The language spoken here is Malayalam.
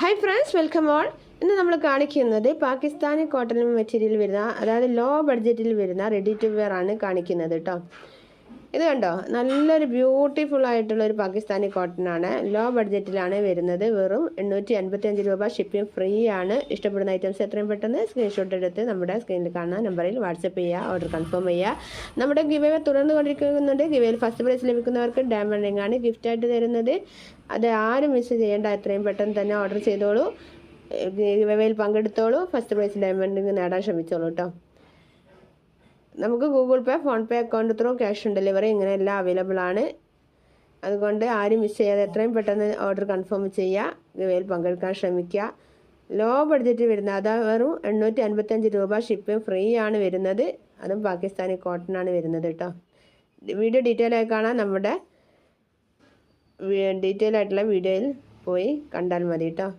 Hi friends, welcome all. ഇന്ന് നമ്മൾ കാണിക്കുന്നത് പാകിസ്ഥാനി കോട്ടൺ മെറ്റീരിയൽ വരുന്ന, അതായത് ലോ ബഡ്ജറ്റിൽ വരുന്ന റെഡി ടു വെയർ ആണ് കാണിക്കുന്നത് കേട്ടോ. ഇത് കണ്ടോ, നല്ലൊരു ബ്യൂട്ടിഫുൾ ആയിട്ടുള്ളൊരു പാകിസ്ഥാനി കോട്ടൺ ആണ്. ലോ ബഡ്ജറ്റിലാണ് വരുന്നത്. വെറും 855 രൂപ. ഷിപ്പിംഗ് ഫ്രീ ആണ്. ഇഷ്ടപ്പെടുന്ന ഐറ്റംസ് എത്രയും പെട്ടെന്ന് സ്ക്രീൻഷോട്ട് എടുത്ത് നമ്മുടെ സ്ക്രീനിൽ കാണുന്ന നമ്പറിൽ വാട്സപ്പ് ചെയ്യുക, ഓർഡർ കൺഫേം ചെയ്യുക. നമ്മുടെ ഗിവ് തുടർന്ന് കൊണ്ടിരിക്കുന്നുണ്ട്. ഗിവയിൽ ഫസ്റ്റ് പ്രൈസ് ലഭിക്കുന്നവർക്ക് ഡയമണ്ട് റിംഗ് ആണ് ഗിഫ്റ്റായിട്ട് തരുന്നത്. അത് ആരും മിസ് ചെയ്യേണ്ട, എത്രയും പെട്ടെന്ന് തന്നെ ഓർഡർ ചെയ്തോളൂ, ഗിവയിൽ പങ്കെടുത്തോളൂ, ഫസ്റ്റ് പ്രൈസ് ഡയമണ്ട് റിംഗ് നേടാൻ ശ്രമിച്ചോളൂ കേട്ടോ. നമുക്ക് Google pay, phone pay account through cash on delivery ഇങ്ങനെയെല്ലാം അവൈലബിൾ ആണ്. അതുകൊണ്ട് ആരും മിസ് ചെയ്യാതെ എത്രയും പെട്ടെന്ന് ഓർഡർ കൺഫേം ചെയ്യുക, ഗിവയിൽ പങ്കെടുക്കാൻ ശ്രമിക്കുക. ലോ ബഡ്ജറ്റ് വരുന്നത്, അതാ വെറും 855 രൂപ. ഷിപ്പിംഗ് ഫ്രീ ആണ് വരുന്നത്. അതും പാകിസ്ഥാനി കോട്ടൺ ആണ് വരുന്നത് കേട്ടോ. വീഡിയോ ഡീറ്റെയിൽ ആയി കാണാൻ നമ്മുടെ ഡീറ്റെയിൽ ആയിട്ടുള്ള വീഡിയോയിൽ പോയി കണ്ടാൽ മതി കേട്ടോ.